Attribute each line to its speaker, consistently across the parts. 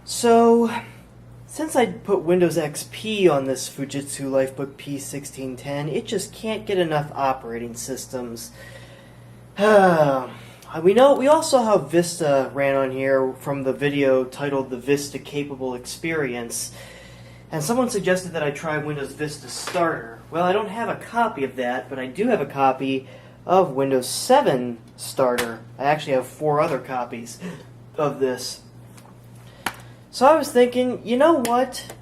Speaker 1: So, since I put Windows XP on this Fujitsu LifeBook P1610, it just can't get enough operating systems. We also saw how Vista ran on here from the video titled The Vista Capable Experience, and someone suggested that I try Windows Vista Starter. Well, I don't have a copy of that, but I do have a copy of Windows 7 Starter. I actually have 4 other copies of this. So I was thinking, you know what?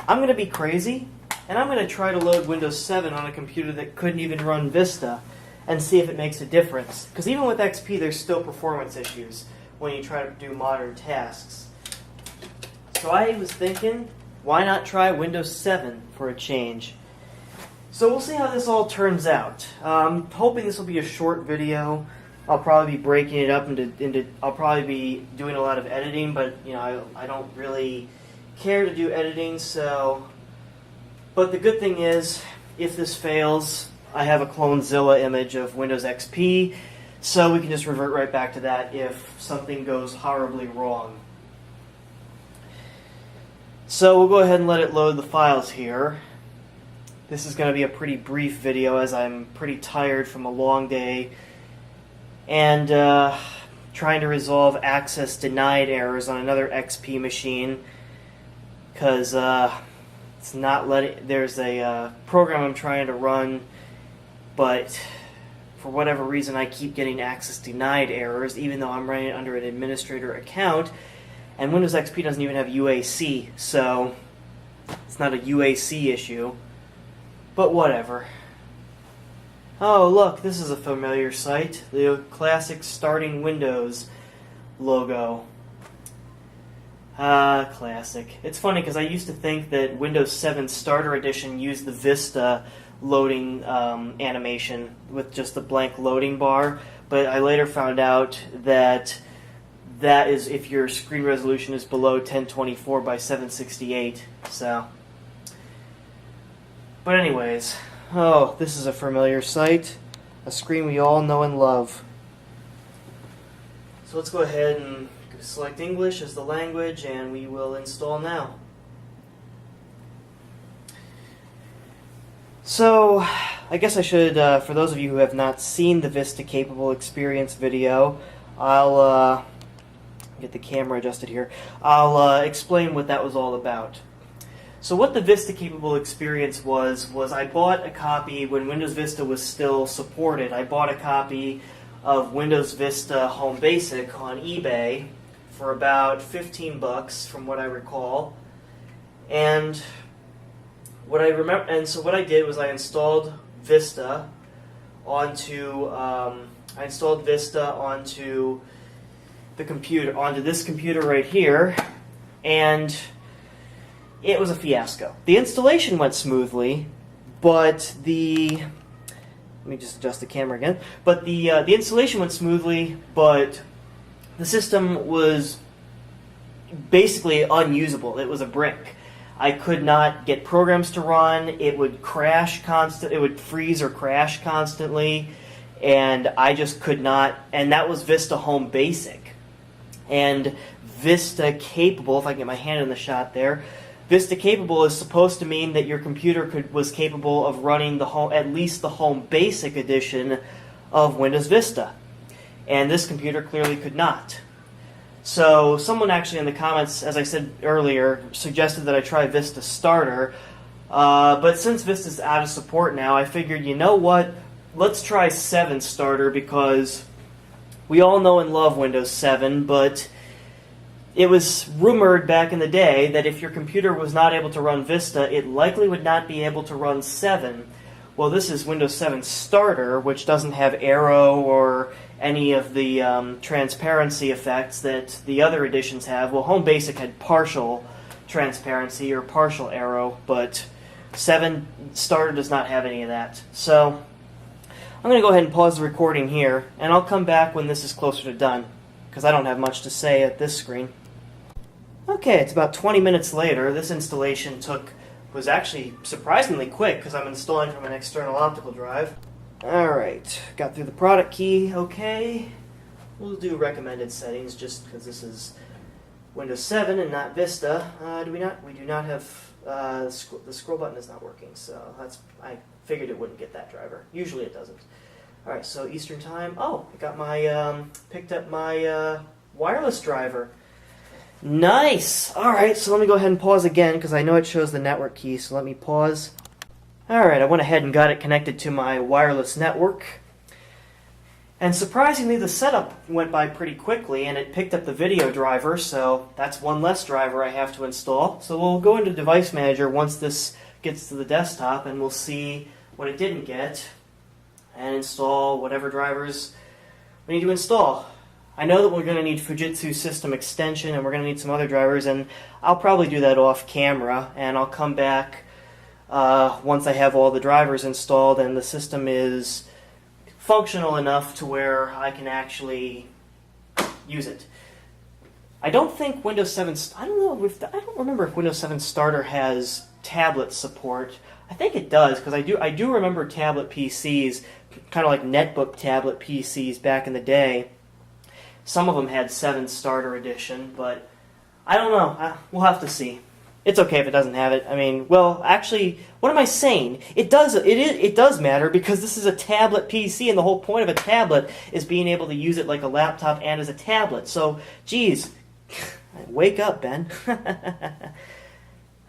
Speaker 1: I'm going to be crazy, and I'm going to try to load Windows 7 on a computer that couldn't even run Vista and see if it makes a difference. Because even with XP, there's still performance issues when you try to do modern tasks. So I was thinking, why not try Windows 7 for a change? So we'll see how this all turns out. I'm hoping this will be a short video. I'll probably be breaking it up into I'll probably be doing a lot of editing, but you know, I don't really care to do editing, so. But the good thing is, if this fails, I have a Clonezilla image of Windows XP, so we can just revert right back to that if something goes horribly wrong. So we'll go ahead and let it load the files here. This is going to be a pretty brief video as I'm pretty tired from a long day and trying to resolve access denied errors on another XP machine because it's not letting. There's a program I'm trying to run, but for whatever reason I keep getting access denied errors even though I'm running it under an administrator account, and Windows XP doesn't even have UAC, so it's not a UAC issue, but whatever. Oh, look, this is a familiar sight. The classic starting Windows logo. Classic. It's funny because I used to think that Windows 7 Starter Edition used the Vista loading animation with just the blank loading bar, but I later found out that that is if your screen resolution is below 1024 by 768. So, but anyways. Oh, this is a familiar sight. A screen we all know and love. So let's go ahead and select English as the language, and we will install now. So, I guess I should, for those of you who have not seen the Vista Capable Experience video, I'll get the camera adjusted here. I'll explain what that was all about. So what the Vista Capable Experience was I bought a copy when Windows Vista was still supported. I bought a copy of Windows Vista Home Basic on eBay for about 15 bucks from what I recall. And what I remember, and so what I did was I installed Vista onto the computer, onto this computer right here, and it was a fiasco. The installation went smoothly, but let me just adjust the camera again. But the installation went smoothly, but the system was basically unusable. It was a brick. I could not get programs to run. It would crash constant. It would freeze or crash constantly, and I just could not. And that was Vista Home Basic, and Vista Capable. If I can get my hand in the shot there. Vista Capable is supposed to mean that your computer was capable of running at least the Home Basic edition of Windows Vista. And this computer clearly could not. So someone actually in the comments, as I said earlier, suggested that I try Vista Starter. But since Vista's out of support now, I figured, you know what? Let's try 7 Starter because we all know and love Windows 7, but it was rumored back in the day that if your computer was not able to run Vista, it likely would not be able to run 7. Well, this is Windows 7 Starter, which doesn't have Aero or any of the transparency effects that the other editions have. Well, Home Basic had partial transparency or partial Aero, but 7 Starter does not have any of that. So I'm going to go ahead and pause the recording here, and I'll come back when this is closer to done, because I don't have much to say at this screen. Okay, it's about 20 minutes later. This installation was actually surprisingly quick because I'm installing from an external optical drive. Alright, got through the product key, okay. We'll do recommended settings just because this is Windows 7 and not Vista. Do we not? We do not have the scroll button is not working, so I figured it wouldn't get that driver. Usually it doesn't. All right, so Eastern Time. Oh, I got my picked up my wireless driver. Nice. All right, so let me go ahead and pause again because I know it shows the network key. So let me pause. All right, I went ahead and got it connected to my wireless network. And surprisingly, the setup went by pretty quickly, and it picked up the video driver, so that's one less driver I have to install. So we'll go into Device Manager once this gets to the desktop, and we'll see what it didn't get, and install whatever drivers we need to install. I know that we're going to need Fujitsu System Extension, and we're going to need some other drivers, and I'll probably do that off camera, and I'll come back once I have all the drivers installed and the system is functional enough to where I can actually use it. I don't think Windows 7. I don't remember if Windows 7 Starter has tablet support. I think it does because I do remember tablet PCs, kind of like netbook tablet PCs back in the day. Some of them had 7 Starter Edition, but I don't know. We'll have to see. It's okay if it doesn't have it. I mean, well, actually, what am I saying? It does matter because this is a tablet PC, and the whole point of a tablet is being able to use it like a laptop and as a tablet. So, geez, wake up, Ben.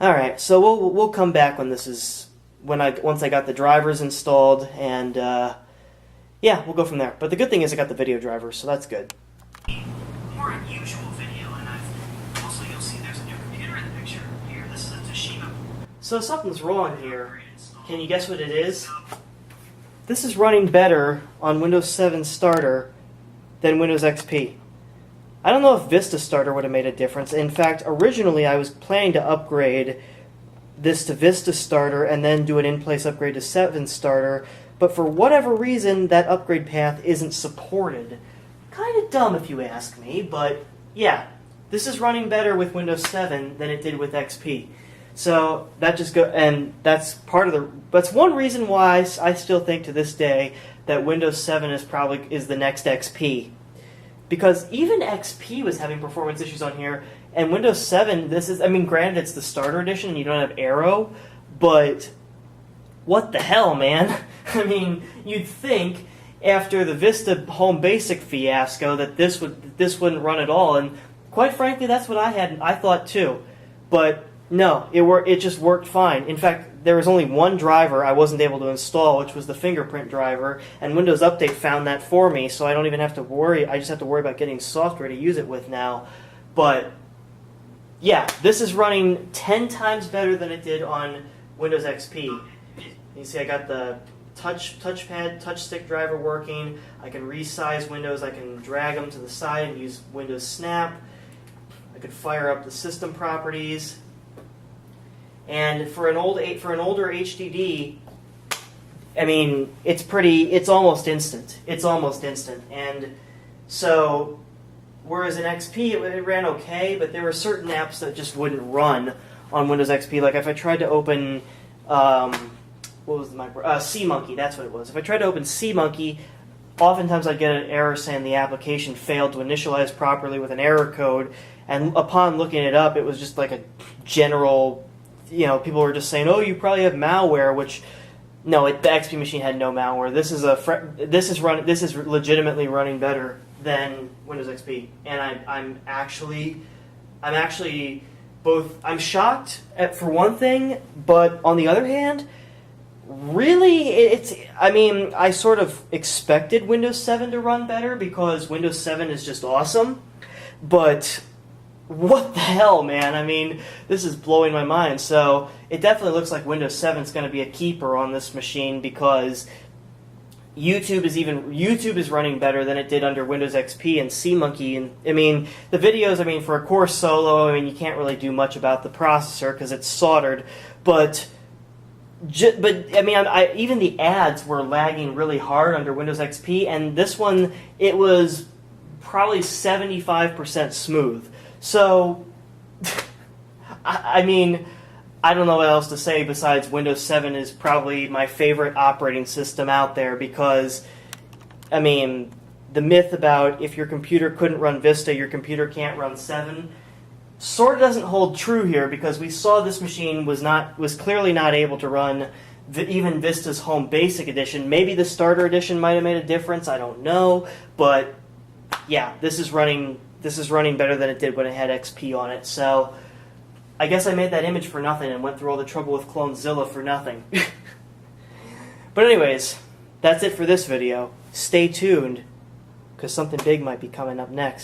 Speaker 1: All right, so we'll come back when once I got the drivers installed, and yeah, we'll go from there. But the good thing is I got the video drivers, so that's good. More unusual video, and also you'll see there's a new computer in the picture here. This is a Toshiba. So something's wrong here. Can you guess what it is? This is running better on Windows 7 Starter than Windows XP. I don't know if Vista Starter would have made a difference. In fact, originally I was planning to upgrade this to Vista Starter and then do an in-place upgrade to 7 Starter, but for whatever reason that upgrade path isn't supported. Kind of dumb if you ask me, but yeah, this is running better with Windows 7 than it did with XP. So that that's that's one reason why I still think to this day that Windows 7 is the next XP. Because even XP was having performance issues on here, and Windows 7, granted it's the Starter Edition and you don't have Aero, but what the hell, man? I mean, you'd think after the Vista Home Basic fiasco that this wouldn't run at all, and quite frankly that's what I thought too. But no, it just worked fine. In fact, there was only one driver I wasn't able to install, which was the fingerprint driver, and Windows Update found that for me, so I don't even have to worry. I just have to worry about getting software to use it with now. But yeah, this is running 10 times better than it did on Windows XP. You see I got the touchpad, touch stick driver working. I can resize windows. I can drag them to the side and use Windows Snap. I could fire up the system properties. And for an older HDD, I mean, it's almost instant. It's almost instant. And so, whereas in XP it ran okay, but there were certain apps that just wouldn't run on Windows XP. Like if I tried to open what was the micro? SeaMonkey, that's what it was. If I tried to open SeaMonkey, oftentimes I'd get an error saying the application failed to initialize properly with an error code, and upon looking it up, it was just like a general, people were just saying, oh, you probably have malware, which, no, the XP machine had no malware. This is legitimately running better than Windows XP, and I'm actually I'm shocked for one thing, but on the other hand, really, I sort of expected Windows 7 to run better because Windows 7 is just awesome, but what the hell, man? I mean, this is blowing my mind. So it definitely looks like Windows 7 is going to be a keeper on this machine because YouTube is running better than it did under Windows XP and SeaMonkey. And I mean, the videos, for a Core Solo, you can't really do much about the processor because it's soldered, but even the ads were lagging really hard under Windows XP, and this one, it was probably 75% smooth. So, I don't know what else to say besides Windows 7 is probably my favorite operating system out there because, the myth about if your computer couldn't run Vista, your computer can't run 7, sort of doesn't hold true here because we saw this machine was clearly not able to run even Vista's Home Basic Edition. Maybe the Starter Edition might have made a difference. I don't know, but yeah, this is running better than it did when it had XP on it. So I guess I made that image for nothing and went through all the trouble with Clonezilla for nothing. But anyways, that's it for this video. Stay tuned, because something big might be coming up next.